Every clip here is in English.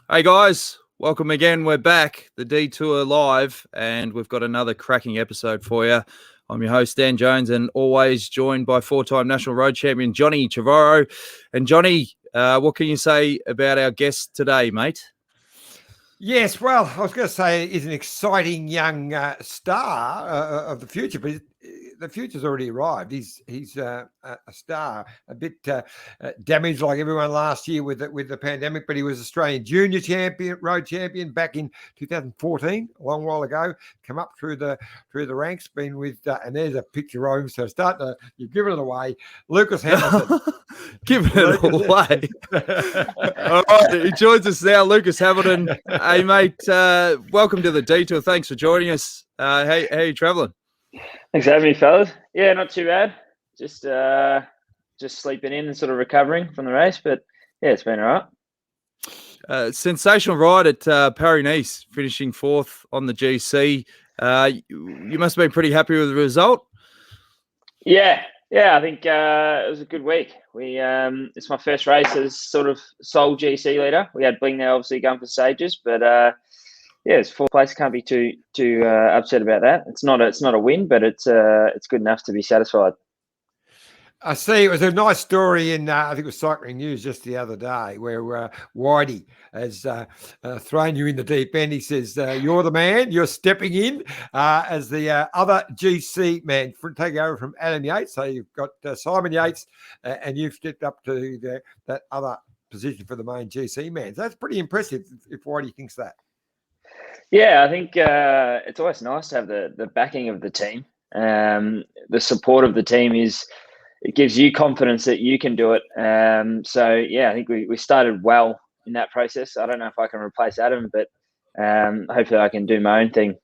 Hey guys, welcome again. We're back, the D Tour live, and we've got another cracking episode for you. I'm your host, Dan Jones, and always joined by four-time national road champion Johnny Trevorrow. And Johnny, what can you say about our guest today, mate? Yes, well, I was going to say he's an exciting young star of the future, but the future's already arrived. He's a star, a bit damaged like everyone last year with the pandemic, but he was Australian junior champion, road champion back in 2014, a long while ago. Come up through the ranks, been with, and there's a picture of him. So you've given it away, Lucas Hamilton. Giving it away. All right, he joins us now, Lucas Hamilton. Hey, mate, welcome to the D Tour. Thanks for joining us. How are you travelling? Thanks for having me, fellas. Yeah, not too bad. Just sleeping in and sort of recovering from the race, but yeah, it's been all right. Sensational ride at Paris-Nice, finishing fourth on the GC. You must have been pretty happy with the result. Yeah, I think it was a good week. It's my first race as sort of sole GC leader. We had Bling there obviously going for stages, but yeah, it's fourth place. Can't be too upset about that. It's not a win, but it's good enough to be satisfied. I see. It was a nice story in I think it was Cycling News just the other day where Whitey has thrown you in the deep end. He says you're the man. You're stepping in as the other GC man, taking over from Adam Yates. So you've got Simon Yates, and you've stepped up to that other position for the main GC man. So that's pretty impressive if Whitey thinks that. Yeah, I think it's always nice to have the backing of the team. The support of the team it gives you confidence that you can do it. So yeah, I think we started well in that process. I don't know if I can replace Adam, but hopefully I can do my own thing.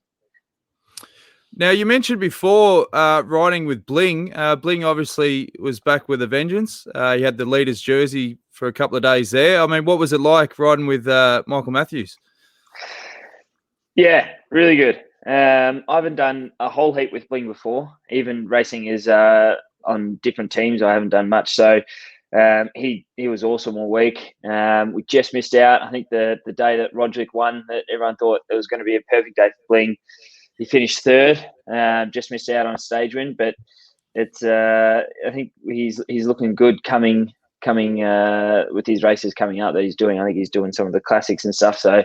Now, you mentioned before riding with Bling. Bling obviously was back with a vengeance. He had the leader's jersey for a couple of days there. I mean, what was it like riding with Michael Matthews? Yeah, really good. I haven't done a whole heap with Bling before. Even racing is on different teams. I haven't done much. So he was awesome all week. We just missed out. I think the day that Roderick won, that everyone thought it was going to be a perfect day for Bling. He finished third. Just missed out on a stage win, but it's. I think he's looking good coming with his races coming up that he's doing. I think he's doing some of the classics and stuff. So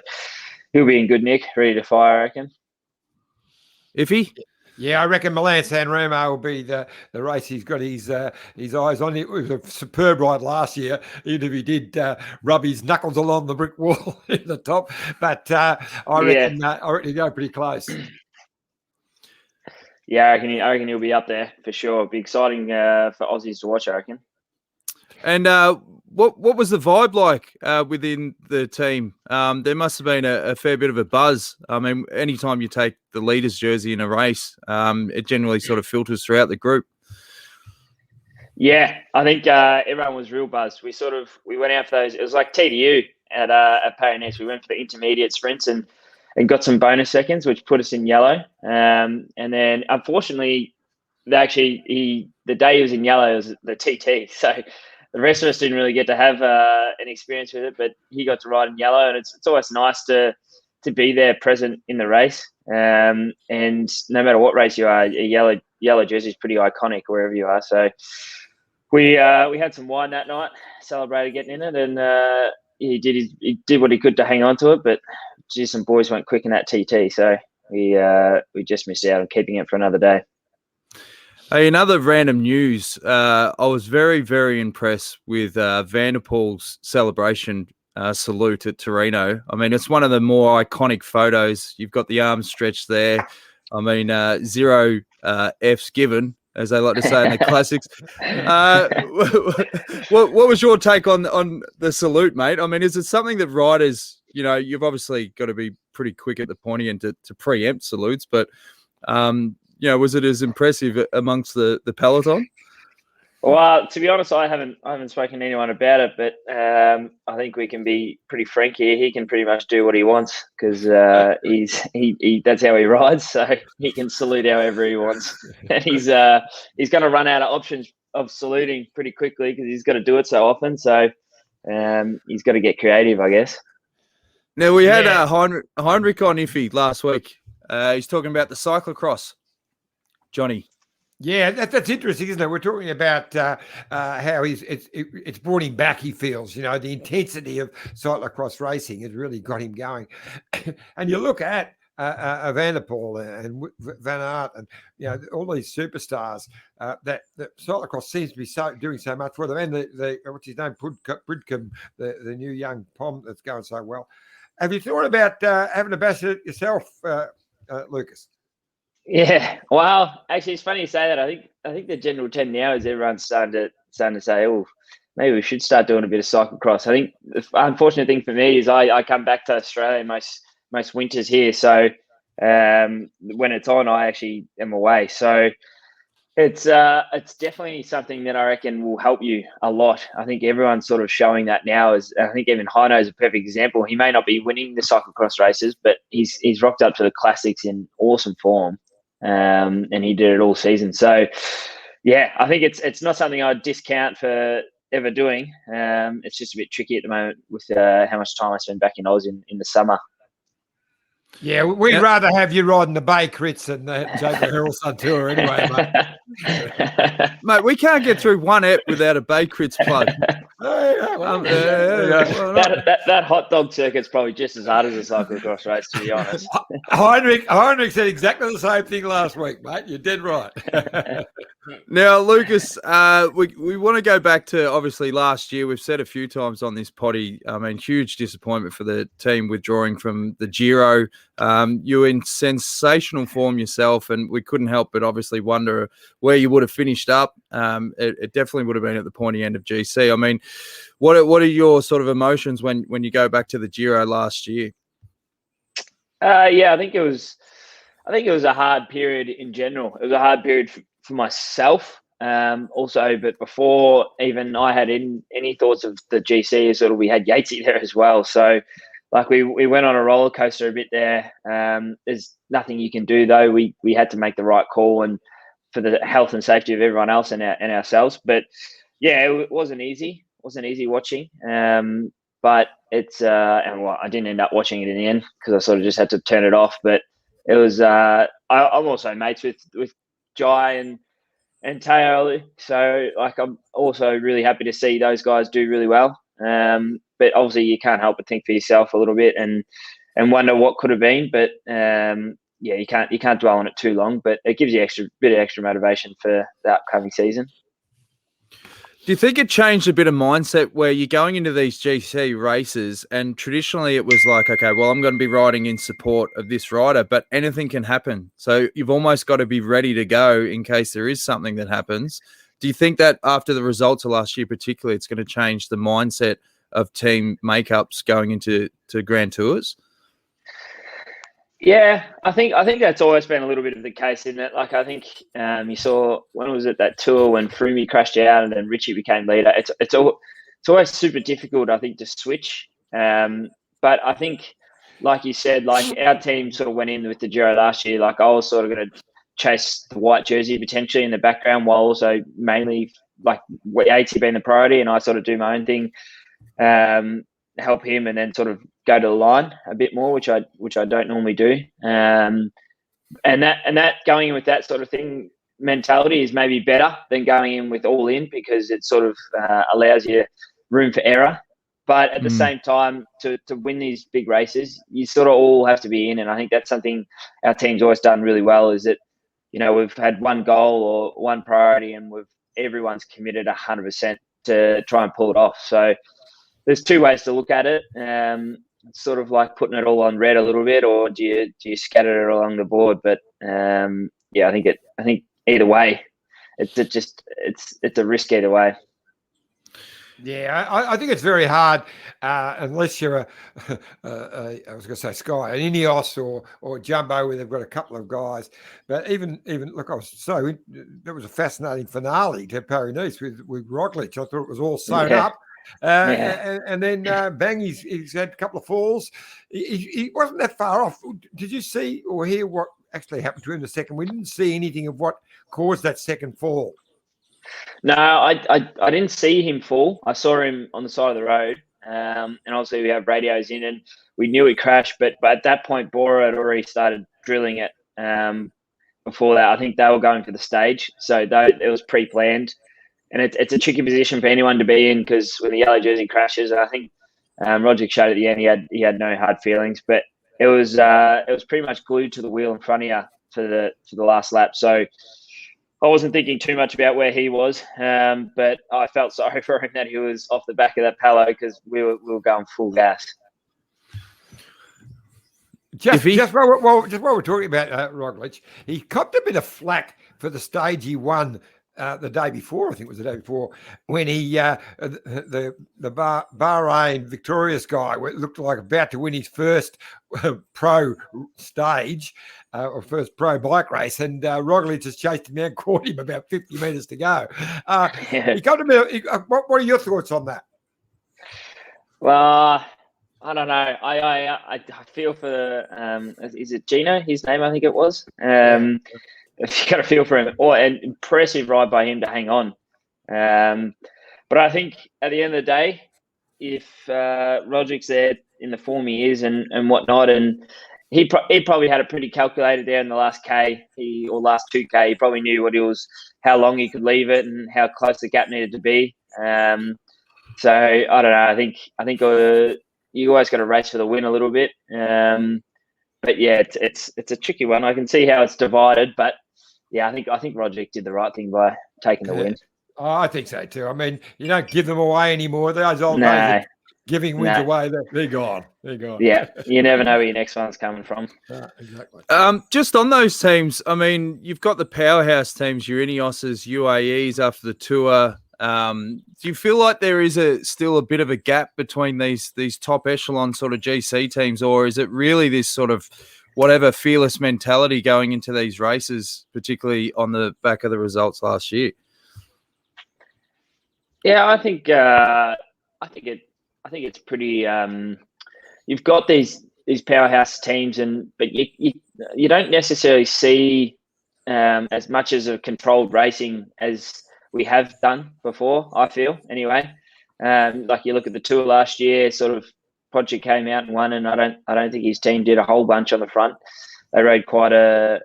he'll be in good nick, ready to fire, I reckon. Iffy? Yeah, I reckon Milan San Remo will be the race he's got his eyes on. It was a superb ride last year, even if he did rub his knuckles along the brick wall in the top. But I reckon he'll go pretty close. Yeah, I reckon he'll be up there for sure. It'll be exciting for Aussies to watch, I reckon. And what was the vibe like within the team? There must have been a fair bit of a buzz. I mean, anytime you take the leader's jersey in a race, it generally sort of filters throughout the group. Yeah, I think everyone was real buzzed. We went out for those. It was like TDU at Paris-Nice. We went for the intermediate sprints and got some bonus seconds, which put us in yellow. And then, unfortunately, the day he was in yellow was the TT. So the rest of us didn't really get to have an experience with it, but he got to ride in yellow, and it's always nice to be there, present in the race. And no matter what race you are, a yellow jersey is pretty iconic wherever you are. So we had some wine that night, celebrated getting in it, and he did what he could to hang on to it. But geez, some boys went quick in that TT, so we just missed out on keeping it for another day. Hey, another random news. I was very, very impressed with Van der Poel's celebration salute at Torino. I mean, it's one of the more iconic photos. You've got the arms stretched there. I mean, zero F's given, as they like to say in the classics. What was your take on the salute, mate? I mean, is it something that riders, you've obviously got to be pretty quick at the pointy end to preempt salutes, but was it as impressive amongst the peloton? Well, to be honest, I haven't spoken to anyone about it, but I think we can be pretty frank here. He can pretty much do what he wants because he that's how he rides. So he can salute however he wants, and he's going to run out of options of saluting pretty quickly because he's got to do it so often. So he's got to get creative, I guess. Now, we had Yeah. Heinrich on Iffy last week. He's talking about the cyclocross, Johnny. Yeah, that's interesting, isn't it? We're talking about how it's brought him back. He feels, the intensity of cyclocross racing has really got him going. And you look at Van der Poel and Van Aert and all these superstars that cyclocross seems to be doing so much for them. And the what's his name, Bridcombe, the new young Pom that's going so well. Have you thought about having a bash at it yourself, Lucas? Yeah, well, actually, it's funny you say that. I think the general trend now is everyone's starting to say, "Oh, maybe we should start doing a bit of cyclocross." I think the unfortunate thing for me is I come back to Australia most winters here, so when it's on, I actually am away. So it's definitely something that I reckon will help you a lot. I think everyone's sort of showing that now. I think even Heino is a perfect example. He may not be winning the cyclocross races, but he's rocked up to the classics in awesome form. And he did it all season. So, yeah, I think it's not something I'd discount for ever doing. It's just a bit tricky at the moment with how much time I spend back in Oz in the summer. Yeah, we'd rather have you riding the Bay Crits than take the Herald Sun Tour anyway, mate. Mate, we can't get through one ep without a Bay Crits plug. That hot dog circuit's probably just as hard as a cyclocross race, to be honest. Heinrich said exactly the same thing last week, mate. You're dead right. Now, Lucas, we want to go back to obviously last year. We've said a few times on this potty. I mean, huge disappointment for the team withdrawing from the Giro. You were in sensational form yourself, and we couldn't help but obviously wonder where you would have finished up. It definitely would have been at the pointy end of GC. I mean, what are your sort of emotions when you go back to the Giro last year? Yeah, I think it was a hard period in general. It was a hard period for myself, also. But before even I had any thoughts of the GC, sort of we had Yatesy there as well. So, like we went on a roller coaster a bit there. There's nothing you can do though. We had to make the right call and for the health and safety of everyone else and ourselves. But yeah, it wasn't easy. It wasn't easy watching. But it's and well, I didn't end up watching it in the end because I sort of just had to turn it off. But it was I'm also mates with Jai and Teo, so like I'm also really happy to see those guys do really well. But obviously you can't help but think for yourself a little bit and wonder what could have been. But yeah, you can't dwell on it too long. But it gives you a bit of extra motivation for the upcoming season. Do you think it changed a bit of mindset where you're going into these GC races and traditionally it was like, okay, well, I'm going to be riding in support of this rider, but anything can happen. So you've almost got to be ready to go in case there is something that happens. Do you think that after the results of last year, particularly, it's going to change the mindset of team makeups going into Grand Tours? Yeah, I think that's always been a little bit of the case, isn't it? Like I think you saw when was it that tour when Froome crashed out and then Richie became leader. It's always super difficult, I think, to switch. But I think, like you said, like our team sort of went in with the Giro last year. Like I was sort of going to chase the white jersey potentially in the background, while also mainly like AT being the priority, and I sort of do my own thing. Help him and then sort of go to the line a bit more, which I don't normally do. And that going in with that sort of thing mentality is maybe better than going in with all in because it sort of allows you room for error. But at the same time, to win these big races, you sort of all have to be in. And I think that's something our team's always done really well is that, we've had one goal or one priority and everyone's committed 100% to try and pull it off. So there's two ways to look at it. It's sort of like putting it all on red a little bit, or do you scatter it along the board? But yeah, I think either way, it's a risk either way. Yeah, I think it's very hard unless you're I was going to say Sky, an Ineos or Jumbo where they've got a couple of guys. But even look, that was a fascinating finale to Paris-Nice with Roglic. I thought it was all sewn up. And then bang, he's had a couple of falls. He wasn't that far off. Did you see or hear what actually happened to him the second? We didn't see anything of what caused that second fall. No, I didn't see him fall. I saw him on the side of the road. and obviously we have radios in, and we knew it crashed. But at that point, Bora had already started drilling it. Before that, I think they were going for the stage, so it was pre-planned, and it's a tricky position for anyone to be in because when the yellow jersey crashes, I think Roger showed at the end he had no hard feelings, but it was pretty much glued to the wheel in front of you for the last lap. So I wasn't thinking too much about where he was, but I felt sorry for him that he was off the back of that Palo because we were going full gas. Just while we're talking about Roglic, he copped a bit of flack for the stage he won the day before. I think it was the day before when he the Bahrain victorious guy looked like about to win his first pro stage or first pro bike race, and Roglic just chased him down, caught him about 50 metres to go. He got a bit. What are your thoughts on that? Well, I don't know. I feel for is it Gino? His name, I think it was. You got to feel for him. Or an impressive ride by him to hang on. But I think at the end of the day, if Rodric's there in the form he is and whatnot, and he probably had it pretty calculated there in the last K or last 2K. He probably knew how long he could leave it and how close the gap needed to be. So I don't know. I think you always got to race for the win a little bit. But yeah, it's a tricky one. I can see how it's divided, but yeah, I think Roderick did the right thing by taking the win. Oh, I think so too. I mean, you don't give them away anymore. Those old days of giving wins away, they're gone. They're gone. Yeah, you never know where your next one's coming from. Exactly. Just on those teams, I mean, you've got the powerhouse teams, your Ineoses, UAEs after the tour. Do you feel like there is still a bit of a gap between these top echelon sort of GC teams, or is it really this sort of whatever fearless mentality going into these races, particularly on the back of the results last year? Yeah, I think it's pretty. You've got these powerhouse teams, but you don't necessarily see as much as a controlled racing as we have done before, I feel, anyway. Like you look at the tour last year, sort of Podger came out and won, and I don't think his team did a whole bunch on the front. They rode quite a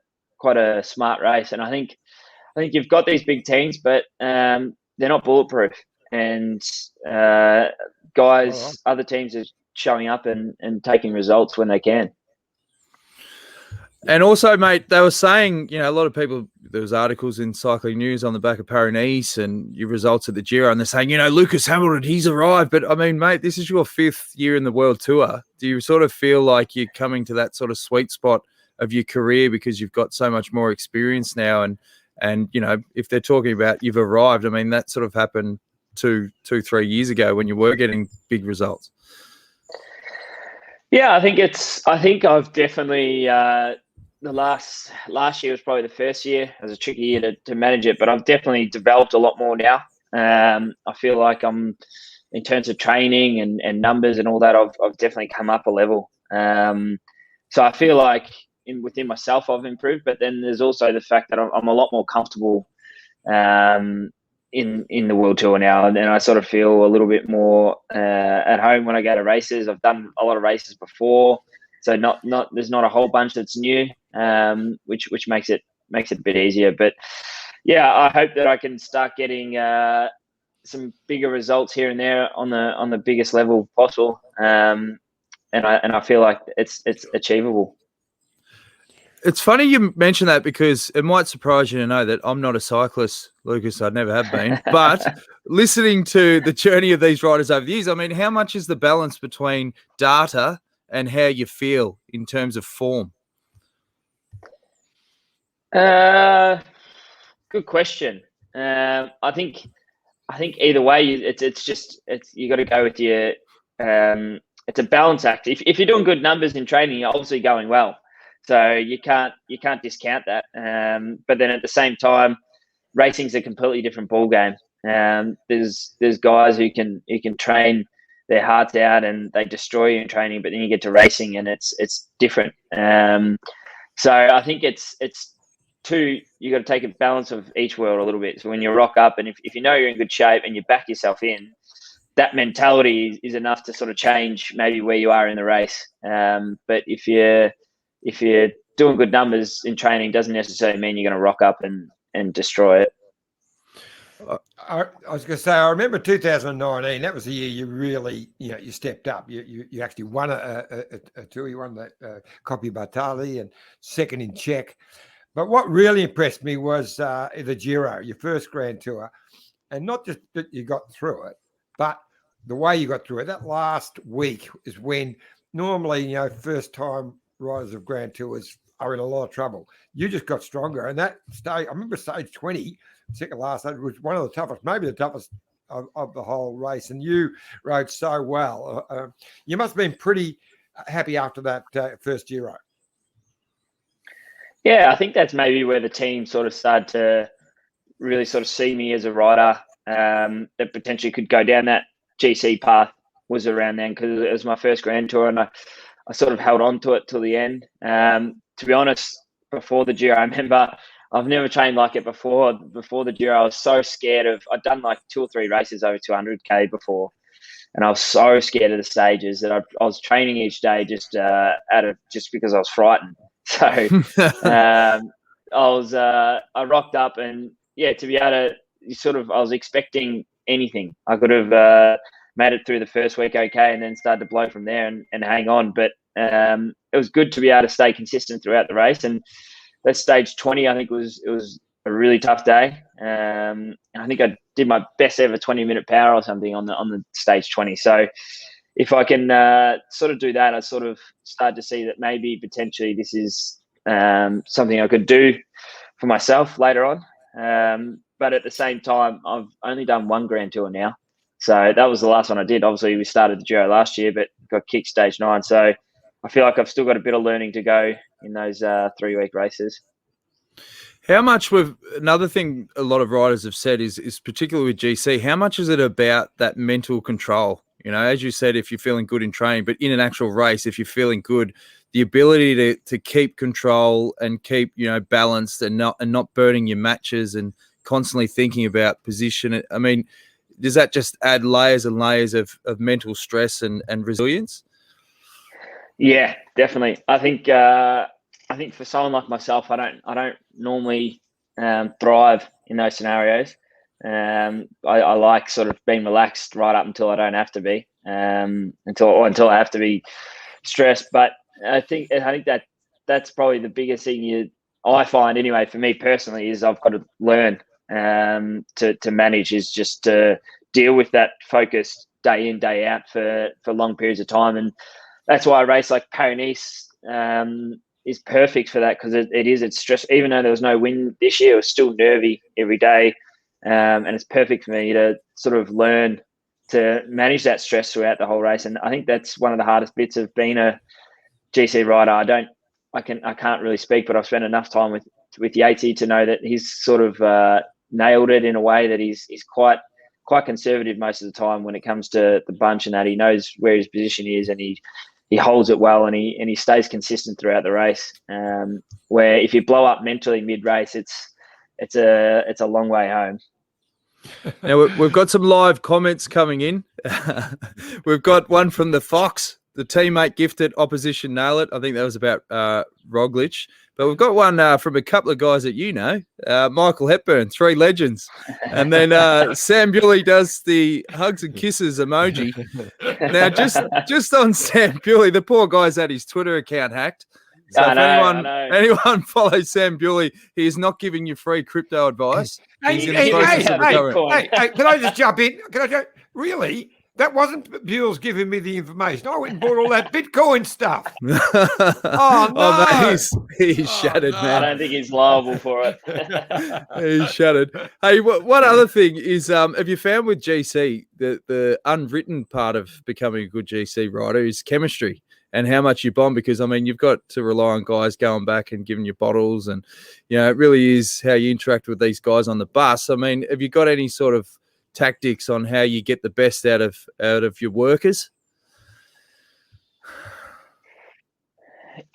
smart race, and I think you've got these big teams, but they're not bulletproof. And other teams are showing up and taking results when they can. And also, mate, they were saying, a lot of people, there was articles in Cycling News on the back of Paris-Nice and your results at the Giro, and they're saying, Lucas Hamilton, he's arrived. But, I mean, mate, this is your 5th year in the World Tour. Do you sort of feel like you're coming to that sort of sweet spot of your career because you've got so much more experience now? And if they're talking about you've arrived, I mean, that sort of happened 2-3 years ago when you were getting big results. Yeah, I think I've definitely the last year was probably the first year. It was a tricky year to manage it, but I've definitely developed a lot more now. I feel like I'm, in terms of training and numbers and all that, I've definitely come up a level. So I feel like within myself I've improved, but then there's also the fact that I'm a lot more comfortable in the World Tour now, and then I sort of feel a little bit more at home when I go to races. I've done a lot of races before, so there's not a whole bunch that's new, which makes it a bit easier. But yeah, I hope that I can start getting some bigger results here and there on the biggest level possible, and I feel like it's achievable. It's funny you mention that because it might surprise you to know that I'm not a cyclist, Lucas. I never have been. But listening to the journey of these riders over the years, I mean, how much is the balance between data and how you feel in terms of form? Good question. I think either way, it's you got to go with your. It's a balance act. If you're doing good numbers in training, you're obviously going well. So you can't discount that. But then at the same time, racing's a completely different ball game. There's guys who can train their hearts out and they destroy you in training, but then you get to racing and it's different. So I think it's you got to take a balance of each world a little bit. So when you rock up and if you know you're in good shape and you back yourself in, that mentality is enough to sort of change maybe where you are in the race. But if you're doing good numbers in training, doesn't necessarily mean you're going to rock up and destroy it. I was going to say, I remember 2019. That was the year you really, you stepped up. You actually won a tour. You won that Coppi Bartali and second in Czech. But what really impressed me was the Giro, your first Grand Tour, and not just that you got through it, but the way you got through it. That last week is when normally, first-time riders of Grand Tours are in a lot of trouble. You just got stronger, and that stage. I remember stage 20. Second last, that was one of the toughest, maybe the toughest of the whole race, and you rode so well. You must have been pretty happy after that first Giro. Yeah, I think that's maybe where the team sort of started to really sort of see me as a rider that potentially could go down that GC path. Was around then, because it was my first Grand Tour, and I sort of held on to it till the end. To be honest, before the Giro, I remember I've never trained like it before. Before the Giro, I was so scared I'd done like 2 or 3 races over 200k before, and I was so scared of the stages that I was training each day just because I was frightened. So I rocked up, and to be able to I was expecting anything. I could have made it through the first week okay, and then started to blow from there and hang on. But it was good to be able to stay consistent throughout the race. And that stage 20, I think it was a really tough day. I think I did my best ever 20-minute power or something on the stage 20. So if I can sort of do that, I sort of start to see that maybe potentially this is something I could do for myself later on. But at the same time, I've only done 1 Grand Tour now. So that was the last one I did. Obviously, we started the Giro last year, but got kicked stage 9. So I feel like I've still got a bit of learning to go in those 3-week races. How much another thing a lot of riders have said is particularly with GC, how much is it about that mental control? As you said, if you're feeling good in training, but in an actual race, if you're feeling good, the ability to keep control and keep, balanced and not burning your matches and constantly thinking about position. I mean, does that just add layers and layers of mental stress and resilience? Yeah, definitely. I think for someone like myself, I don't normally thrive in those scenarios. I like sort of being relaxed right up until I don't have to be, until I have to be stressed. But I think that's probably the biggest thing I find anyway for me personally is I've got to learn to manage, is just to deal with that focus day in, day out for long periods of time. And that's why a race like Paris is perfect for that, because it's stress. Even though there was no win this year, it was still nervy every day. And it's perfect for me to sort of learn to manage that stress throughout the whole race. And I think that's one of the hardest bits of being a GC rider. I can't really speak, but I've spent enough time with Yatesy to know that he's sort of nailed it in a way that he's quite conservative most of the time when it comes to the bunch, and that he knows where his position is, and he holds it well, and he stays consistent throughout the race. Where if you blow up mentally mid-race, it's a long way home. Now we've got some live comments coming in. We've got one from the Fox. The teammate gifted, opposition nail it. I think that was about Roglic. But we've got one from a couple of guys that Michael Hepburn, 3 legends. And then Sam Bewley does the hugs and kisses emoji. Now, just on Sam Bewley, the poor guy's had his Twitter account hacked. So if anyone follows Sam Bewley, he is not giving you free crypto advice. He's in the process of recovering. Hey, can I just jump in? Really? That wasn't Buell's giving me the information. I went and bought all that Bitcoin stuff. Oh, no. Oh, man, he's shattered, man. I don't think he's liable for it. He's shattered. Hey, one other thing is, have you found with GC, the unwritten part of becoming a good GC rider is chemistry and how much you bond? Because, I mean, you've got to rely on guys going back and giving you bottles, and, it really is how you interact with these guys on the bus. I mean, have you got any sort of tactics on how you get the best out of your workers?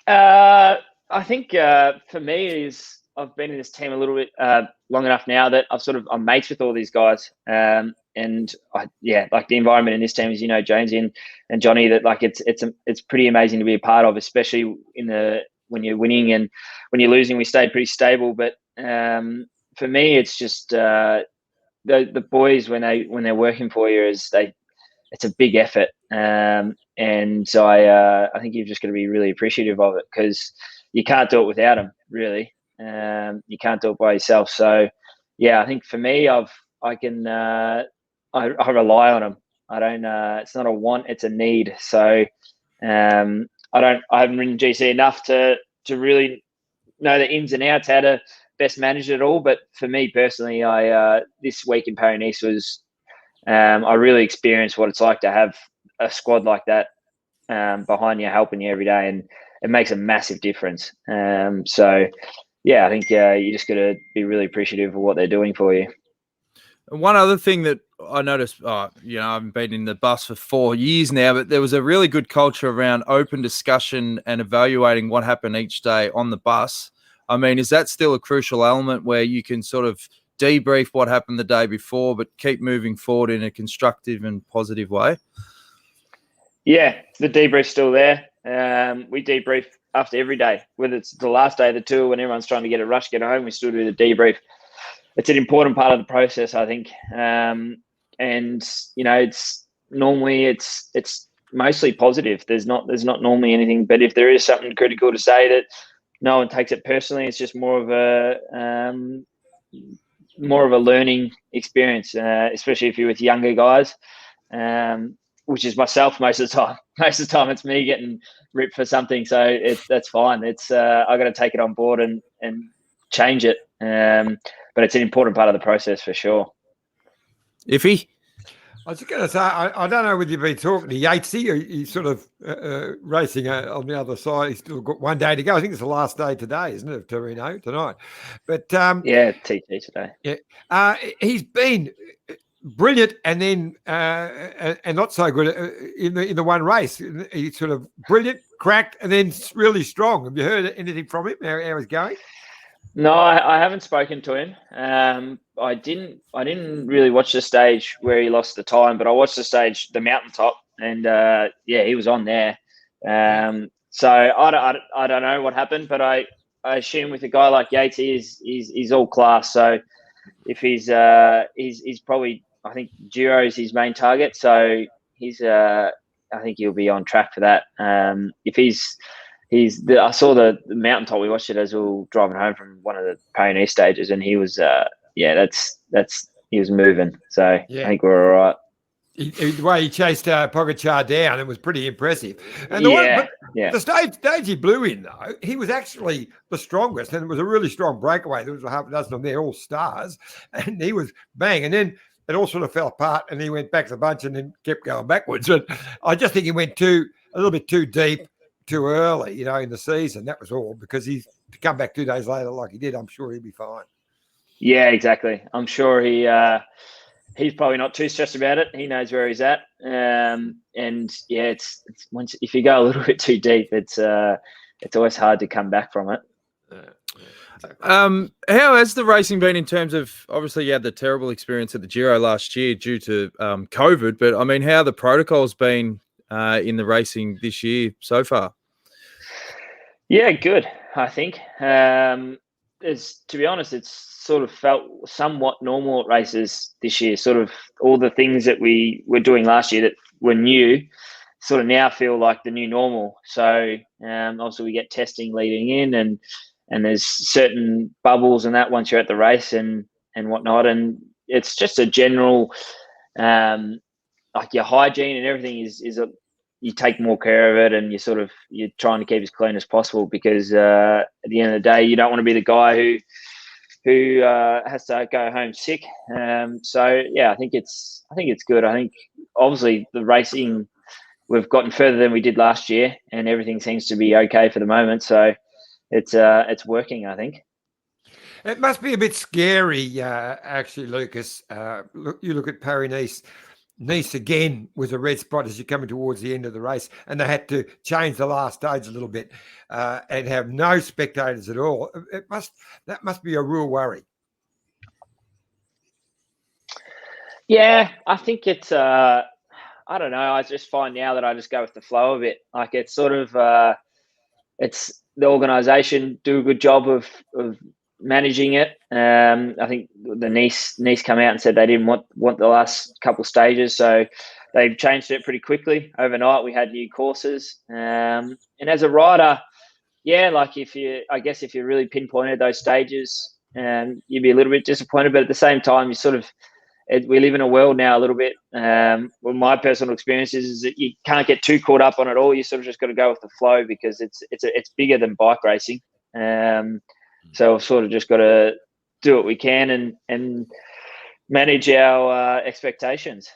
I think for me is I've been in this team a little bit long enough now that I'm mates with all these guys. And like the environment in this team, as you know, Jonesy and Johnny, that like it's pretty amazing to be a part of, especially when you're winning, and when you're losing, we stayed pretty stable. But for me, it's just the boys when they're working for you, it's a big effort. And so I think you've just got to be really appreciative of it, because you can't do it without them, really. You can't do it by yourself. So, yeah, I think for me, I rely on them. I don't. It's not a want; it's a need. So, I haven't ridden GC enough to really know the ins and outs, how to best manage it all. But for me personally, this week in Paris was. I really experienced what it's like to have a squad like that behind you, helping you every day, and it makes a massive difference. So, yeah, I think you just got to be really appreciative of what they're doing for you. One other thing that I noticed, I've been in the bus for 4 years now, but there was a really good culture around open discussion and evaluating what happened each day on the bus. I mean, is that still a crucial element where you can sort of debrief what happened the day before, but keep moving forward in a constructive and positive way? Yeah, the debrief's still there. We debrief after every day, whether it's the last day of the tour when everyone's trying to get a rush, get home, we still do the debrief. It's an important part of the process, I think. And it's mostly positive. There's not normally anything, but if there is something critical to say, that no one takes it personally. It's just more of a learning experience, especially if you're with younger guys, which is myself most of the time. Most of the time, it's me getting ripped for something, so that's fine. It's I got to take it on board and change it. But it's an important part of the process for sure. Iffy? I was just going to say, I don't know whether you've been talking to Yatesy, or he's sort of racing on the other side. He's still got one day to go. I think it's the last day today, isn't it, of Torino tonight? But yeah, TT today. Yeah, he's been brilliant, and then and not so good in the one race. He's sort of brilliant, cracked, and then really strong. Have you heard anything from him? How he's going? No, I haven't spoken to him. I didn't really watch the stage where he lost the time, but I watched the stage, the mountaintop, and he was on there. So I don't know what happened, but I assume with a guy like Yates, he's all class. So if he's probably, I think Giro is his main target. So I think he'll be on track for that. I saw the mountaintop. We watched it as we were driving home from one of the Pioneer stages, and he was, he was moving. So yeah. I think we're all right. The way he chased Pogacar down, it was pretty impressive. And the stage he blew in, though, he was actually the strongest, and it was a really strong breakaway. There was a half a dozen of them there, all stars, and he was bang. And then it all sort of fell apart, and he went back to the bunch and then kept going backwards. But I just think he went a little bit too deep, too early, in the season. That was all, because to come back 2 days later like he did, I'm sure he'll be fine. Yeah, exactly. I'm sure he's probably not too stressed about it. He knows where he's at. It's once, if you go a little bit too deep, it's always hard to come back from it. How has the racing been in terms of, obviously you had the terrible experience at the Giro last year due to COVID, but I mean, how the protocol's been in the racing this year so far? Yeah, good. I think to be honest, it's sort of felt somewhat normal at races this year. Sort of all the things that we were doing last year that were new, sort of now feel like the new normal. So obviously we get testing leading in, and there's certain bubbles and that once you're at the race and whatnot, and it's just a general like your hygiene and everything is you take more care of it, and you're trying to keep as clean as possible, because at the end of the day, you don't want to be the guy who has to go home sick. So yeah, I think it's good. I think obviously the racing, we've gotten further than we did last year, and everything seems to be okay for the moment. So it's working, I think. It must be a bit scary, actually, Lucas. You look at Paris-Nice. Nice again was a red spot as you're coming towards the end of the race, and they had to change the last stage a little bit and have no spectators at all. That must be a real worry. Yeah, I think it's. I don't know. I just find now that I just go with the flow of it. Like it's sort of. It's the organisation do a good job of managing it. I think the Nice come out and said they didn't want the last couple of stages, so they've changed it pretty quickly overnight. We had new courses, and as a rider, yeah, like if you really pinpointed those stages, you'd be a little bit disappointed, but at the same time, you sort of we live in a world now a little bit. Well, my personal experience is that you can't get too caught up on it all. You sort of just got to go with the flow because it's bigger than bike racing. So we've sort of just got to do what we can and manage our expectations.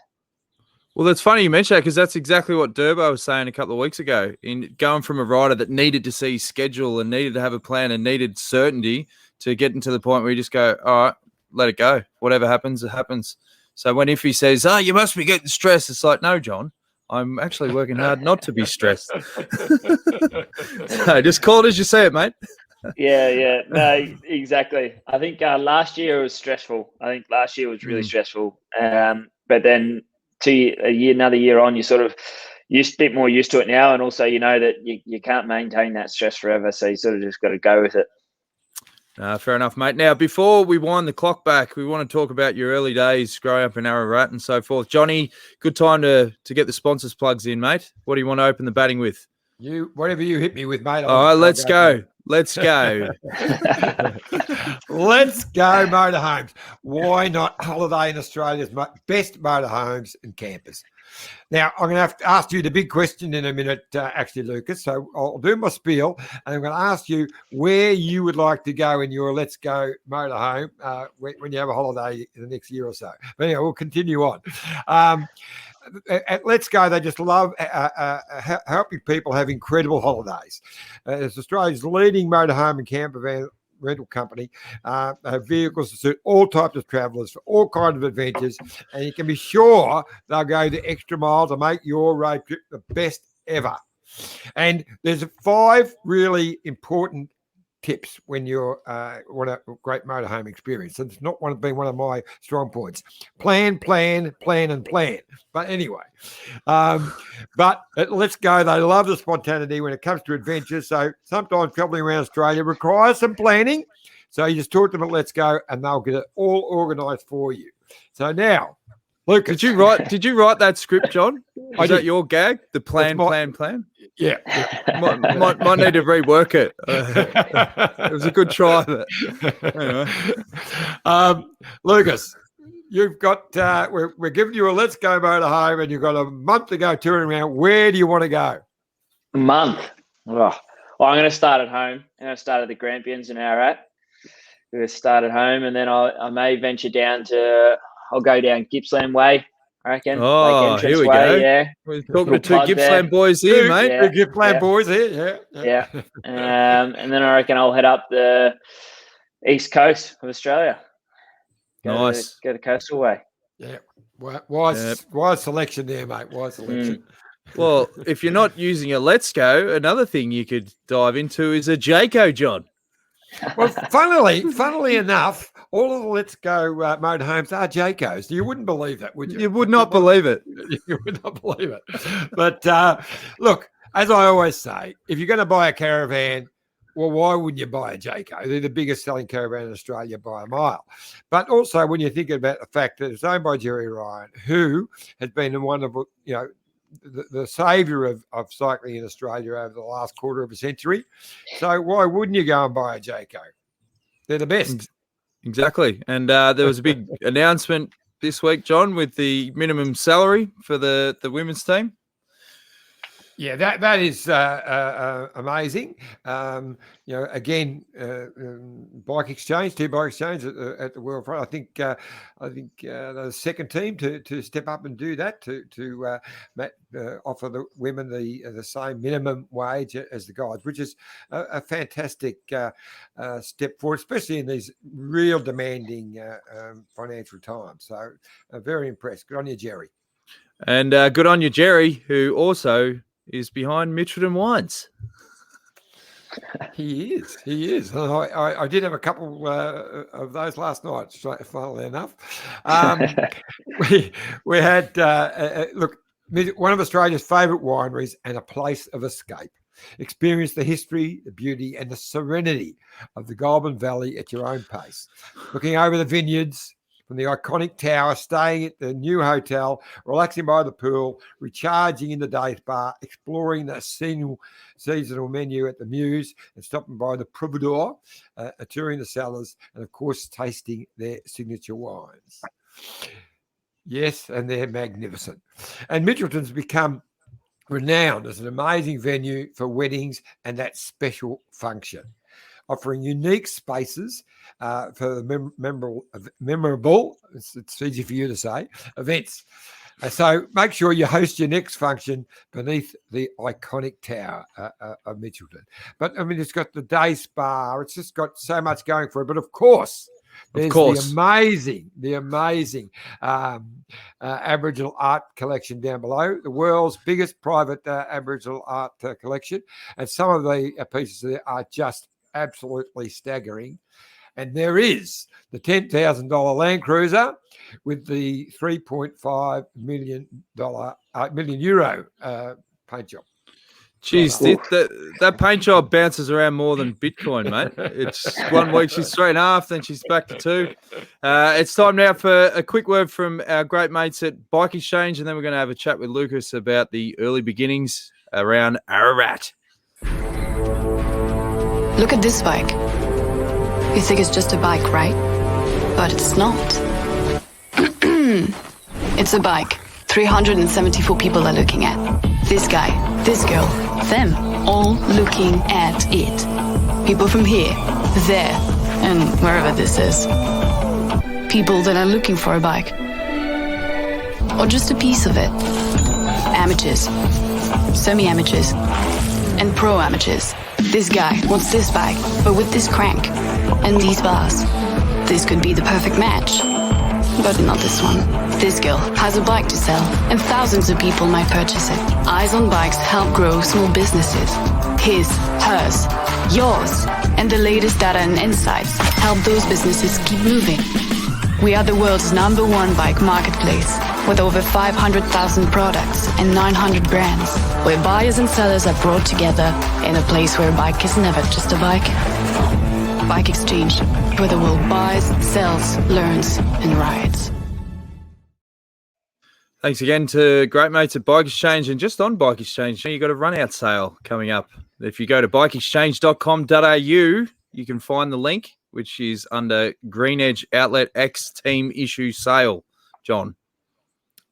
Well, that's funny you mention that because that's exactly what Durbo was saying a couple of weeks ago. In going from a rider that needed to see schedule and needed to have a plan and needed certainty to getting to the point where you just go, all right, let it go. Whatever happens, it happens. So when Iffy says, "Oh, you must be getting stressed," it's like, no, John, I'm actually working hard not to be stressed. So just call it as you say it, mate. Yeah, no, exactly. I think last year was stressful. I think last year was really stressful. But then another year on, you sort of a bit more used to it now, and also you know that you can't maintain that stress forever, so you sort of just got to go with it. Fair enough, mate. Now, before we wind the clock back, we want to talk about your early days growing up in Ararat and so forth. Johnny, good time to get the sponsors plugs in, mate. What do you want to open the batting with? Whatever you hit me with, mate. All right, let's go. Let's go. Let's go, motorhomes. Why not holiday in Australia's best motorhomes and campers? Now, I'm going to have to ask you the big question in a minute, actually, Lucas. So I'll do my spiel, and I'm going to ask you where you would like to go in your Let's Go motorhome when you have a holiday in the next year or so. But anyway, we'll continue on. At Let's Go, they just love helping people have incredible holidays. It's Australia's leading motorhome and camper van rental company. They have vehicles to suit all types of travellers for all kinds of adventures, and you can be sure they'll go the extra mile to make your road trip the best ever. And there's 5 really important tips when you want a great motorhome experience. And it's not been one of my strong points. Plan, and plan. But anyway, but Let's Go, they love the spontaneity when it comes to adventures. So sometimes traveling around Australia requires some planning. So you just talk to them at Let's Go and they'll get it all organised for you. So now, Lucas. Did you write that script, John? Is that your gag? The plan? Yeah. Might need to rework it. It was a good try, but anyway. Lucas, you've got we're giving you a Let's Go motorhome, and you've got a month to go touring around. Where do you want to go? A month. Oh. Well, I'm going to start at home. I'm going to start at the Grampians in Ararat. We're going to start at home, and then I may venture down I'll go down Gippsland Way, I reckon. Oh, here we go. Yeah. We're talking to 2 Gippsland boys here, mate. Yeah, Gippsland boys here, yeah. And then I reckon I'll head up the east coast of Australia. Nice. Go to Coastal Way. Yeah. Wise selection there, mate. Wise selection. Well, if you're not using a Let's Go, another thing you could dive into is a Jayco, John. Well, funnily enough, all of the Let's Go motorhomes are Jaycos. You wouldn't believe that, would you? You would not believe it. You would not believe it. But look, as I always say, if you're going to buy a caravan, well, why wouldn't you buy a Jayco? They're the biggest selling caravan in Australia by a mile. But also when you think about the fact that it's owned by Jerry Ryan, who has been one of, the saviour of cycling in Australia over the last quarter of a century. So why wouldn't you go and buy a Jayco? They're the best. Exactly. And there was a big announcement this week, John, with the minimum salary for the women's team. Yeah, that is amazing. Again, bike exchange, 2 bike exchange at the World Front. I think the second team to step up and do that to offer the women the same minimum wage as the guys, which is a fantastic step forward, especially in these real demanding financial times. So very impressed. Good on you, Jerry. And good on you, Jerry, who also is behind Mitchelton Wines. He is. I did have a couple of those last night, funnily enough. We had, look, one of Australia's favourite wineries and a place of escape. Experience the history, the beauty, and the serenity of the Goulburn Valley at your own pace. Looking over the vineyards from the iconic tower, staying at the new hotel, relaxing by the pool, recharging in the day spa, exploring the seasonal menu at the Muse, and stopping by the Providor, touring the cellars, and, of course, tasting their signature wines. Yes, and they're magnificent. And Mitchelton's become renowned as an amazing venue for weddings and that special function, offering unique spaces for the memorable, it's easy for you to say, events. So make sure you host your next function beneath the iconic tower of Mitchelton. But, I mean, it's got the day spa. It's just got so much going for it. But, of course, there's the amazing Aboriginal art collection down below, the world's biggest private Aboriginal art collection. And some of the pieces there are just absolutely staggering. And there is the $10,000 Land Cruiser with the €3.5 million paint job. Jeez, that paint job bounces around more than Bitcoin, mate. It's 1 week she's 3.5, then she's back to 2. It's time now for a quick word from our great mates at Bike Exchange, and then we're going to have a chat with Lucas about the early beginnings around Ararat. Look at this bike. You think it's just a bike, right? But it's not. It's a bike. 374 people are looking at. This guy, this girl, them, all looking at it. People from here, there, and wherever this is. People that are looking for a bike. Or just a piece of it. Amateurs, semi-amateurs, and pro-amateurs. This guy wants this bike, but with this crank and these bars. This could be the perfect match. But not this one. This girl has a bike to sell, and thousands of people might purchase it. Eyes on Bikes help grow small businesses. His, hers, yours, and the latest data and insights help those businesses keep moving. We are the world's #1 bike marketplace, with over 500,000 products and 900 brands, where buyers and sellers are brought together in a place where a bike is never just a bike. Bike Exchange, where the world buys, sells, learns, and rides. Thanks again to great mates at Bike Exchange. And just on Bike Exchange, you've got a run-out sale coming up. If you go to bikeexchange.com.au, you can find the link, which is under Green Edge Outlet X Team Issue Sale. John.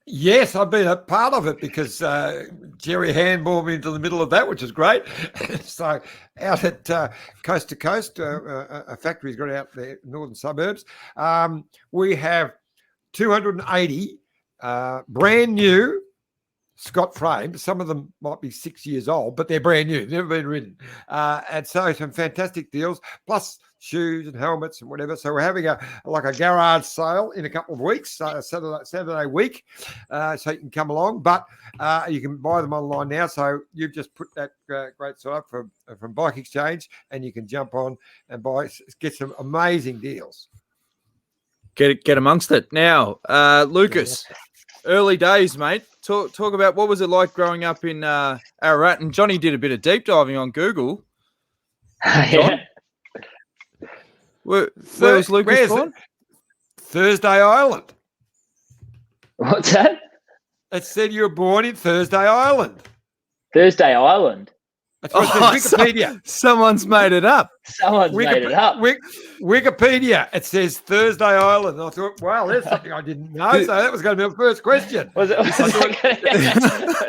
Yes, I've been a part of it because Jerry handballed me into the middle of that, which is great. So out at Coast to Coast, a factory's got out there, northern suburbs. We have 280 brand new Scott frames. Some of them might be 6 years old, but they're brand new, never been ridden. And so some fantastic deals, plus shoes and helmets and whatever. So we're having a garage sale in a couple of weeks, Saturday week, so you can come along. But you can buy them online now. So you've just put that great site up from Bike Exchange, and you can jump on and get some amazing deals. Get amongst it now, Lucas. Early days, mate. Talk about what was it like growing up in Ararat. And Johnny did a bit of deep diving on Google. Yeah. Where was Lucas born? Thursday Island. What's that? It said you were born in Thursday Island. Thursday Island. That's what it says, Wikipedia. Someone's made it up. Someone's made it up. Wikipedia. It says Thursday Island. And I thought, wow, there's something I didn't know. So that was going to be my first question.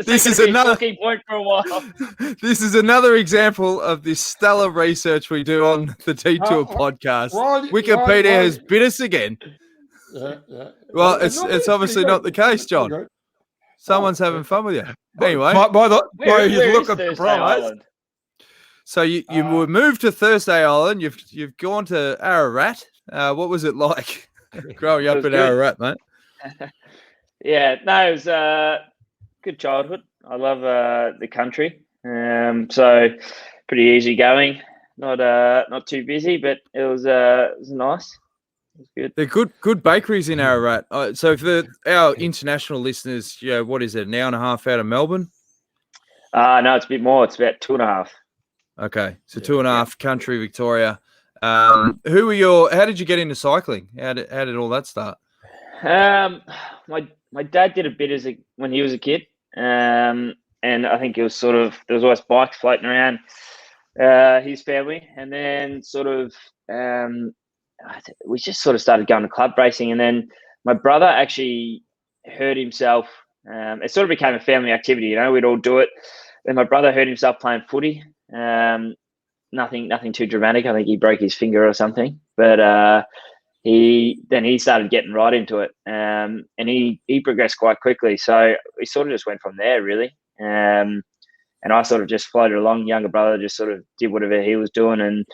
This is another talking point for a while. This is another example of this stellar research we do on the Detour podcast. Wikipedia has bit us again. Yeah. Well, it's obviously not the case, John. Someone's having fun with you. Anyway, by his look of surprise. So you were moved to Thursday Island. You've gone to Ararat. What was it like growing up in Ararat, mate? Yeah, no, it was good childhood. I love the country. So pretty easy going. Not too busy, but it was nice. It was good. They're good bakeries in Ararat. So for our international listeners, what is it, an hour and a half out of Melbourne? No, it's a bit more. It's about 2.5. Okay, so 2.5, country Victoria. How did you get into cycling? How did all that start? My dad did a bit when he was a kid, and I think it was there was always bikes floating around his family, and then we just sort of started going to club racing, and then my brother actually hurt himself. It sort of became a family activity, we'd all do it. Then my brother hurt himself playing footy. Nothing too dramatic. I think he broke his finger or something, but he started getting right into it, and he progressed quite quickly. So we sort of just went from there, really. And I sort of just floated along. Younger brother just sort of did whatever he was doing, and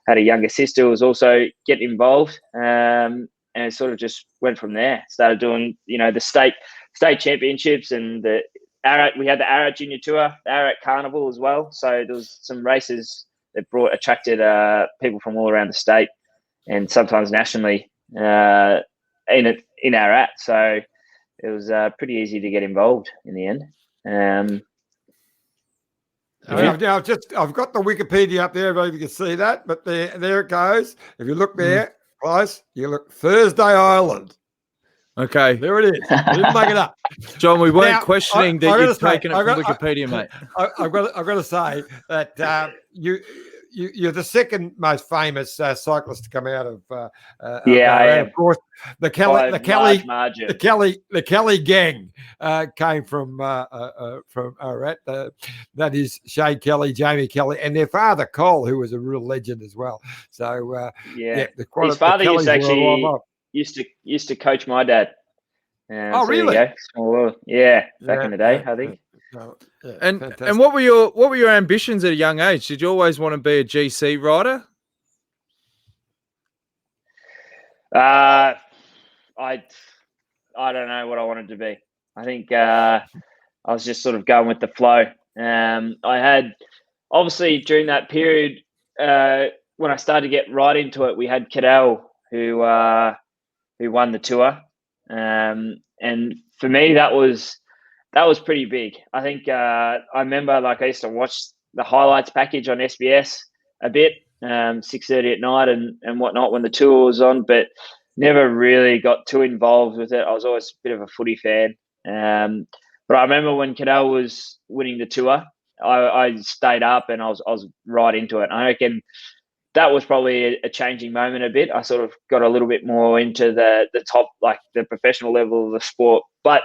had a younger sister who was also getting involved. And it sort of just went from there. Started doing, the state championships and the Ararat. We had the Ararat Junior Tour, the Ararat Carnival as well. So there was some races that attracted people from all around the state, and sometimes nationally in Ararat. So it was pretty easy to get involved in the end. I've got the Wikipedia up there, if you can see that, but there it goes. If you look there close, you look Thursday Island. Okay, there it is. I didn't make it up, John. We weren't questioning that you've taken it from Wikipedia, mate. I've got to say that you're the second most famous cyclist to come out of I am. Of course, the Kelly gang came from Ararat. That is Shay Kelly, Jamie Kelly, and their father Cole, who was a real legend as well. So his father used to coach my dad. Really? Back in the day, I think. And what were your ambitions at a young age? Did you always want to be a GC rider? I don't know what I wanted to be. I think I was just sort of going with the flow. I had, obviously, during that period when I started to get right into it, we had Cadell who won the tour, and for me that was pretty big. I think I remember, I used to watch the highlights package on SBS a bit, 6:30 at night and whatnot when the tour was on, but never really got too involved with it. I was always a bit of a footy fan. But I remember when Cadell was winning the tour, I stayed up and I was right into it. I reckon that was probably a changing moment a bit. I sort of got a little bit more into the top, the professional level of the sport. But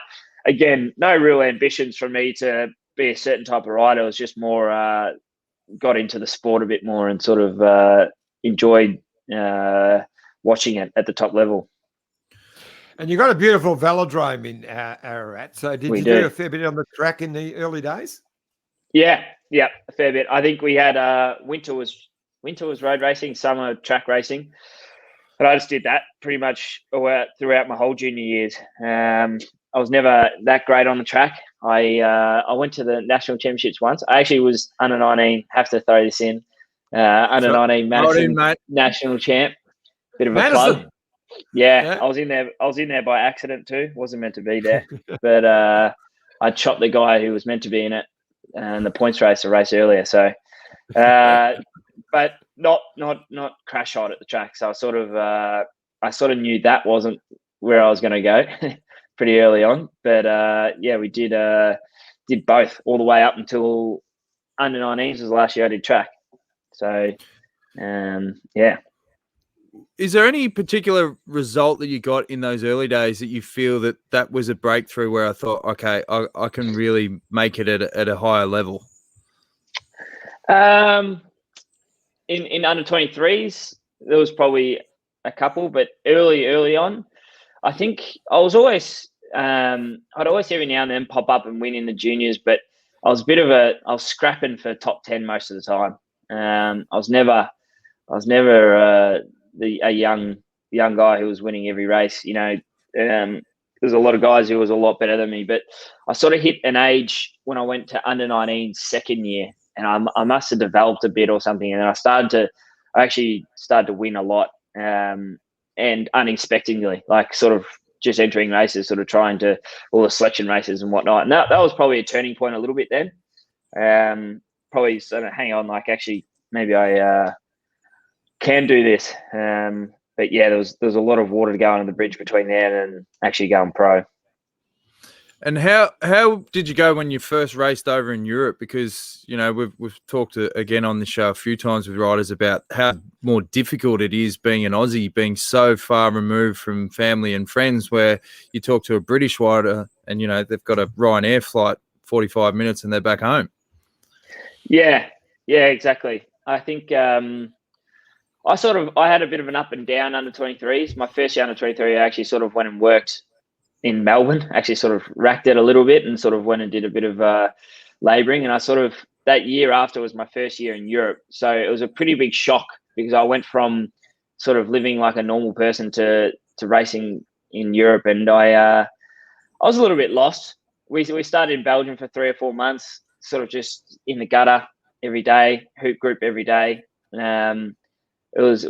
again, no real ambitions for me to be a certain type of rider. It was just more got into the sport a bit more and sort of enjoyed watching it at the top level. And you got a beautiful velodrome in Ararat. So did you do a fair bit on the track in the early days? Yeah, a fair bit. I think we had winter was road racing, summer track racing. But I just did that pretty much throughout my whole junior years. I was never that great on the track. I went to the national championships once. I actually was under 19. Have to throw this in. Under 19 Madison national champ. Bit of a plug. Yeah, I was in there by accident too. Wasn't meant to be there, but I chopped the guy who was meant to be in it, and the points race a race earlier. So, but not crash hot at the track. So I sort of knew that wasn't where I was going to go pretty early on. But we did both all the way up until under 19s was the last year I did track. So, Is there any particular result that you got in those early days that you feel that was a breakthrough where I thought, okay, I can really make it at a higher level? In under 23s, there was probably a couple, but early on, I think I was always I'd always every now and then pop up and win in the juniors, but I was scrapping for top 10 most of the time. I was never a young guy who was winning every race. there's a lot of guys who was a lot better than me, but I sort of hit an age when I went to under 19 second year, and I must have developed a bit or something, and then I actually started to win a lot, and unexpectedly, like sort of just entering races, sort of trying to all the selection races and whatnot. And that was probably a turning point a little bit then. Probably sort of hang on, like actually maybe I can do this. But yeah, there was a lot of water to go under the bridge between there and actually going pro. And how did you go when you first raced over in Europe? Because, you know, we've talked again on the show a few times with riders about how more difficult it is being an Aussie, being so far removed from family and friends, where you talk to a British rider and, you know, they've got a Ryanair flight 45 minutes and they're back home. Yeah, exactly. I think I had a bit of an up and down under 23s. My first year under 23, I actually sort of went and worked in Melbourne, actually sort of racked it a little bit and sort of went and did a bit of labouring. And I sort of, that year after was my first year in Europe. So it was a pretty big shock because I went from sort of living like a normal person to racing in Europe. And I was a little bit lost. We started in Belgium for 3 or 4 months, sort of just in the gutter every day, hoop group every day. It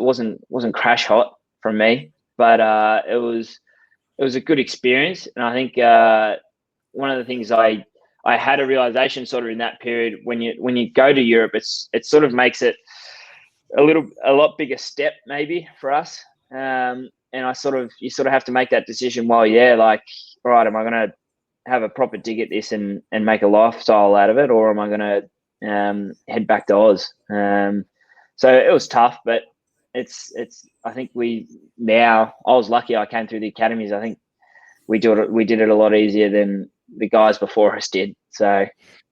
wasn't crash hot from me, but it was a good experience. And I think one of the things I had a realization sort of in that period, when you go to Europe, it sort of makes it a lot bigger step maybe for us. And you sort of have to make that decision while, like, all right, am I going to have a proper dig at this and make a lifestyle out of it, or am I going to head back to Oz? So it was tough, but it's I think I was lucky I came through the academies. I think we did it a lot easier than the guys before us did. So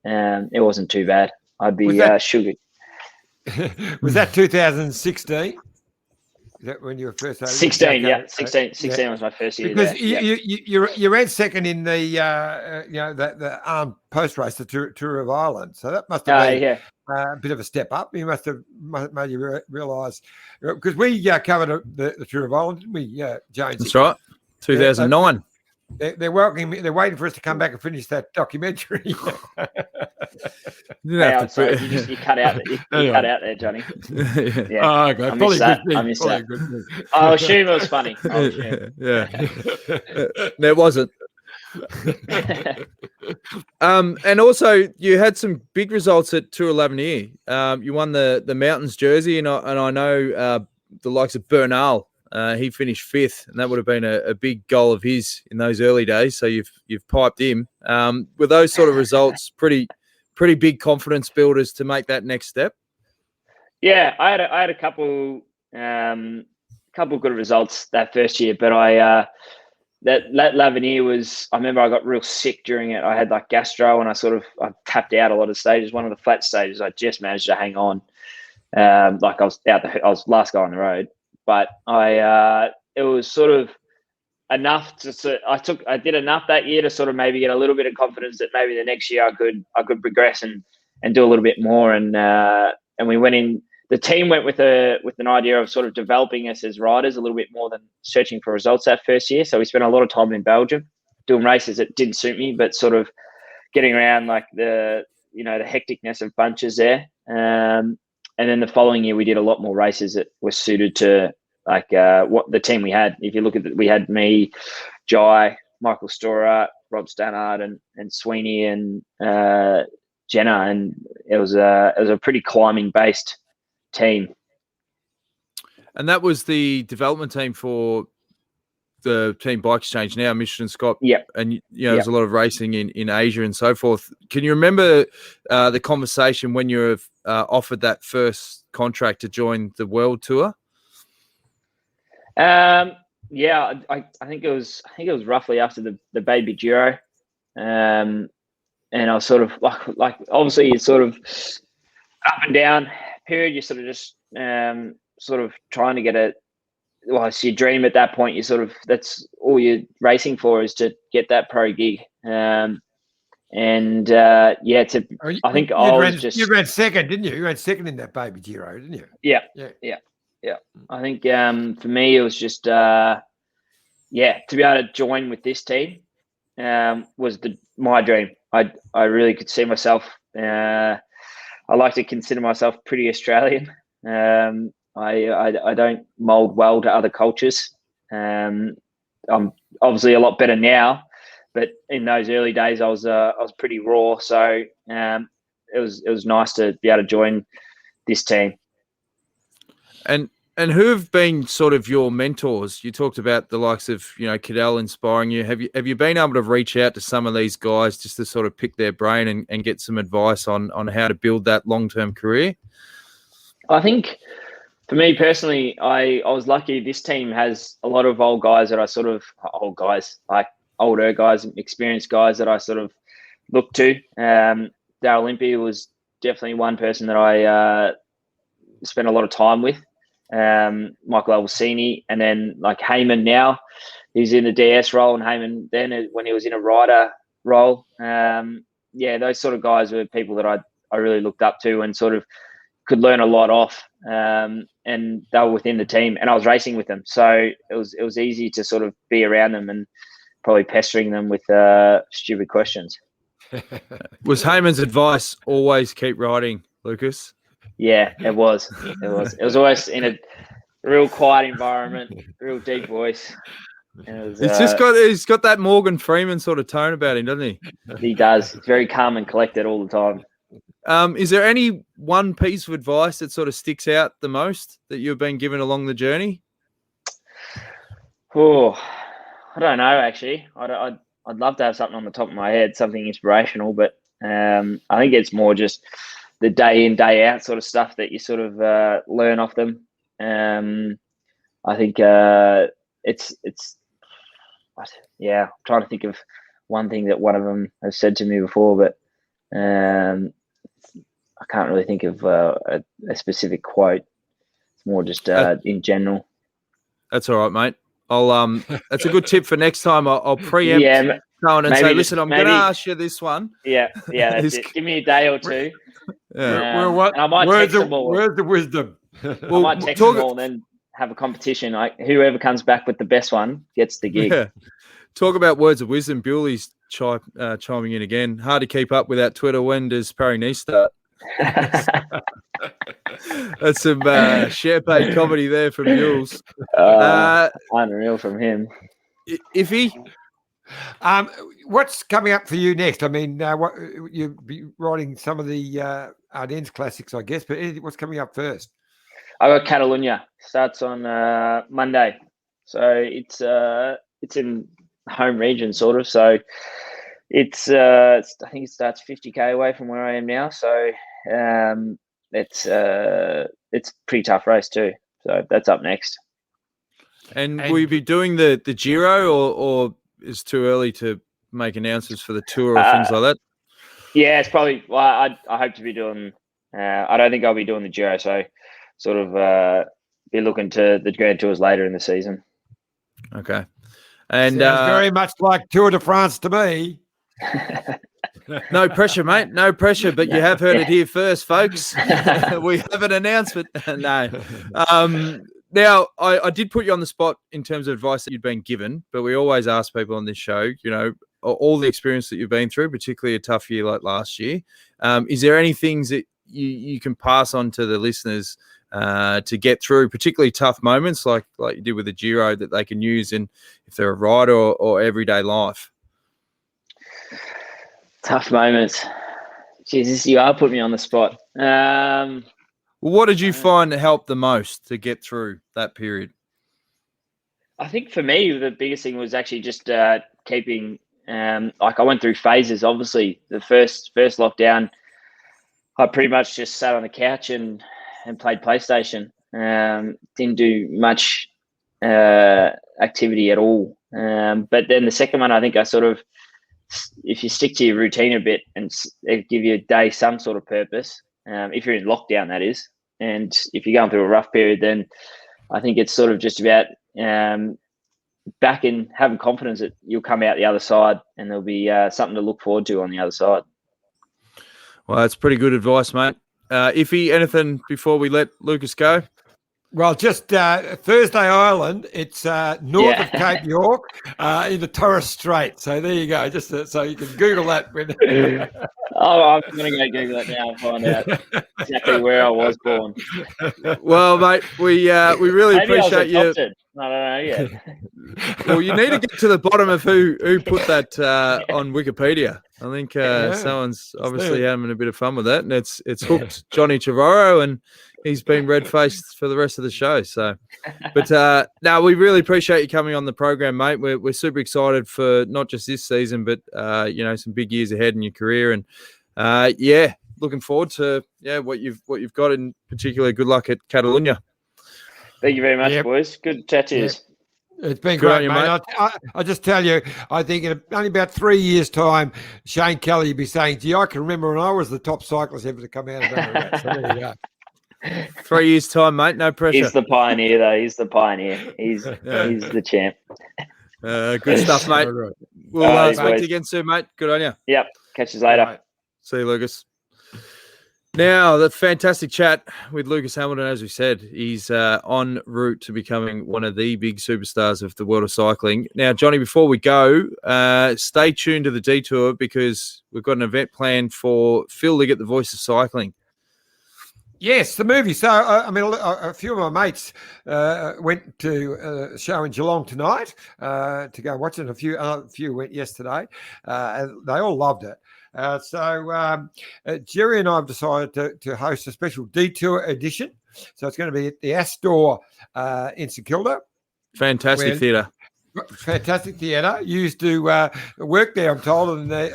it wasn't too bad. I'd be sugared. Was that 2016? Is that when you were first over? 16, yeah. 16 was my first year. Because there. you ran second in the the armed post race, the Tour of Ireland. So that must have been a bit of a step up. You must have made you realise, because we covered the Tour of Ireland, didn't we, James? That's right, 2009. They're waiting for us to come back and finish that documentary. Sorry, you cut out. You cut out there, Johnny. Yeah. Oh, okay. I missed that. I'll assume it was funny. Yeah. No, it wasn't. And also you had some big results at Tour L'Avenir. You won the Mountains jersey, and I know the likes of Bernal. He finished 5th, and that would have been a big goal of his in those early days. So you've piped him. Were those sort of results pretty big confidence builders to make that next step? Yeah, I had a couple good results that first year, but that L'Avenir was, I remember I got real sick during it. I had like gastro, and I tapped out a lot of stages. One of the flat stages, I just managed to hang on. Like I was last guy on the road. But it was sort of enough I did enough that year to sort of maybe get a little bit of confidence that maybe the next year I could progress and do a little bit more. And we went in. The team went with an idea of sort of developing us as riders a little bit more than searching for results that first year. So we spent a lot of time in Belgium doing races that didn't suit me, but sort of getting around like the hecticness of bunches there. And then the following year, we did a lot more races that were suited to like what the team we had. If you look at it, we had me, Jai, Michael Storer, Rob Stannard, and Sweeney and Jenna, and it was a pretty climbing based team. And that was the development team for the Team Bike Exchange now, Michelin Scott. Yeah. And there's a lot of racing in Asia and so forth. Can you remember the conversation when you were offered that first contract to join the World Tour? I think it was roughly after the baby Giro. And I was sort of like obviously it's sort of up and down period. You're sort of just sort of trying to get it's your dream at that point. That's all you're racing for, is to get that pro gig. I think you ran second, didn't you? You ran second in that baby Giro, didn't you? Yeah. I think for me it was just yeah, to be able to join with this team was my dream. I really could see myself. I like to consider myself pretty Australian. I don't mold well to other cultures. I'm obviously a lot better now, but in those early days, I was pretty raw. So it was nice to be able to join this team. And who have been sort of your mentors? You talked about the likes of, Cadell inspiring you. Have you been able to reach out to some of these guys just to sort of pick their brain and get some advice on how to build that long-term career? I think for me personally, I was lucky. This team has a lot of older guys, like older guys, experienced guys that I sort of look to. Daryl Olympia was definitely one person that I spent a lot of time with. Michael Albacini, and then like Heyman now, he's in the DS role, and Heyman then when he was in a rider role. Those sort of guys were people that I really looked up to and sort of could learn a lot off. And they were within the team, and I was racing with them, so it was easy to sort of be around them and probably pestering them with stupid questions. Was Heyman's advice always keep riding, Lucas? Yeah, it was. It was always in a real quiet environment, real deep voice. He's got that Morgan Freeman sort of tone about him, doesn't he? He does. He's very calm and collected all the time. Is there any one piece of advice that sort of sticks out the most that you've been given along the journey? Oh, I don't know, actually. I'd love to have something on the top of my head, something inspirational, but I think it's more just the day in, day out sort of stuff that you sort of learn off them. I think it's I'm trying to think of one thing that one of them has said to me before, but I can't really think of a specific quote. It's more just in general. That's all right, mate. That's a good tip for next time. I'll preempt someone and say, listen, I'm going to ask you this one. Yeah, that's it. Give me a day or two. Yeah. And I might text them all. Where's the wisdom? I might text them all and then have a competition. Like whoever comes back with the best one gets the gig. Yeah. Talk about words of wisdom. Bewley's chiming in again. Hard to keep up without Twitter. When does Paris-Nice start? That's some share-paid comedy there from Jules. Unreal from him. Iffy? What's coming up for you next? I mean, what you'll be riding some of the Ardennes classics, I guess, but what's coming up first? I got Catalunya. Starts on Monday, so it's in home region sort of. So it's I think it starts 50k away from where I am now. So it's a pretty tough race too. So that's up next. And will you be doing the Giro or is too early to make announcements for the tour or things like that? Yeah, it's probably. Well, I hope to be doing. I don't think I'll be doing the Giro, so sort of be looking to the Grand Tours later in the season. Okay, and sounds very much like Tour de France to me. No pressure, mate. No pressure, but you have heard it here first, folks. We have an announcement. No. Now, I did put you on the spot in terms of advice that you'd been given, but we always ask people on this show, all the experience that you've been through, particularly a tough year like last year. Is there any things that you can pass on to the listeners to get through particularly tough moments like you did with the Giro that they can use in if they're a rider or everyday life? Tough moments. Jesus, you are putting me on the spot. What did you find helped the most to get through that period? I think for me, the biggest thing was actually just keeping, I went through phases. Obviously, the first lockdown, I pretty much just sat on the couch and played PlayStation. Didn't do much activity at all. But then the second one, I think I sort of, if you stick to your routine a bit and give you a day some sort of purpose, if you're in lockdown, that is, and if you're going through a rough period, then I think it's sort of just about back and having confidence that you'll come out the other side and there'll be something to look forward to on the other side. Well, that's pretty good advice, mate. Iffy, anything before we let Lucas go? Well, just Thursday Island. It's north of Cape York in the Torres Strait. So there you go. Just so you can Google that. I'm going to go Google it now and find out exactly where I was born. Well, mate, we really Maybe appreciate you. I was adopted. I don't know yet. Well, you need to get to the bottom of who put that on Wikipedia. I think someone's obviously having a bit of fun with that, and it's hooked Johnny Trevorrow, and he's been red-faced for the rest of the show. So, but no, we really appreciate you coming on the program, mate. We're super excited for not just this season, but some big years ahead in your career, and looking forward to what you've got. In particular, good luck at Catalunya. Thank you very much, boys. Good to chat to you. It's been great, mate. I'll just tell you, I think in only about 3 years' time, Shane Kelly will be saying, gee, I can remember when I was the top cyclist ever to come out of Ballarat. So there you go. 3 years' time, mate. No pressure. He's the pioneer, though. He's the pioneer. He's the champ. Good stuff, mate. Right. We'll speak to you again soon, mate. Good on you. Yep. Catch you later. Right. See you, Lucas. Now, the fantastic chat with Lucas Hamilton, as we said, he's en route to becoming one of the big superstars of the world of cycling. Now, Johnny, before we go, stay tuned to the Detour because we've got an event planned for Phil to get the voice of cycling. Yes, the movie. So, a few of my mates went to a show in Geelong tonight to go watch it. A few went yesterday, and they all loved it. So Jerry and I have decided to host a special Detour edition. So it's going to be at the Astor in St Kilda. Fantastic theatre. Fantastic theatre. Used to work there, I'm told, and they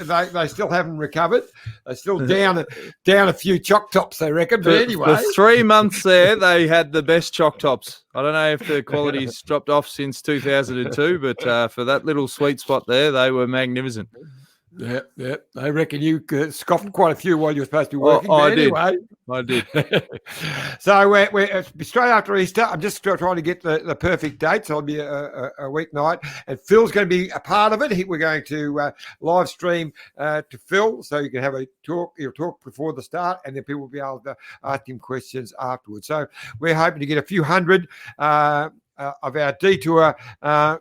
still haven't recovered. They're still down a few chock tops, they reckon. But anyway, for 3 months there, they had the best chock tops. I don't know if the quality's dropped off since 2002, but for that little sweet spot there, they were magnificent. Yeah. I reckon you scoffed quite a few while you were supposed to be working. I did. So we're straight after Easter. I'm just trying to get the perfect date. So it'll be a weeknight. And Phil's going to be a part of it. We're going to live stream to Phil. So you can have a talk. He'll talk before the start. And then people will be able to ask him questions afterwards. So we're hoping to get a few hundred of our Detour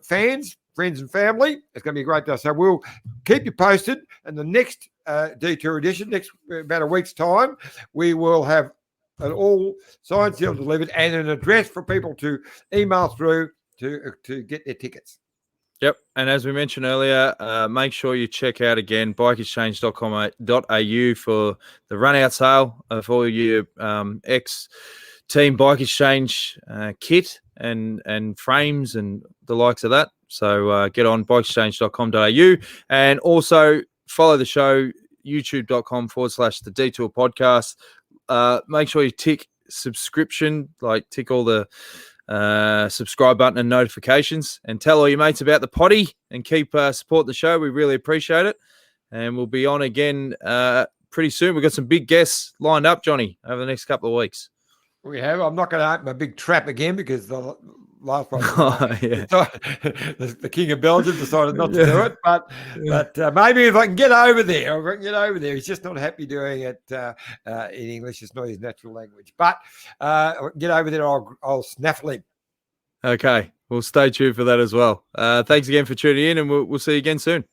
fans, friends and family. It's going to be a great day. So we'll keep you posted. And the next Detour edition, about a week's time, we will have an all signed, sealed, delivered, and an address for people to email through to get their tickets. Yep. And as we mentioned earlier, make sure you check out again bikeexchange.com.au for the run-out sale of all your ex-team Bike Exchange kit and frames and the likes of that. So get on bikeexchange.com.au and also follow the show, youtube.com/the Detour podcast. Make sure you tick subscription, tick all the subscribe button and notifications, and tell all your mates about the potty and keep support the show. We really appreciate it. And we'll be on again pretty soon. We've got some big guests lined up, Johnny, over the next couple of weeks. We have. I'm not going to open a big trap again because the last one, the King of Belgium decided not to do it. But maybe if I can get over there, He's just not happy doing it in English. It's not his natural language. But get over there, I'll snaffle him. Okay. We'll stay tuned for that as well. Thanks again for tuning in, and we'll see you again soon.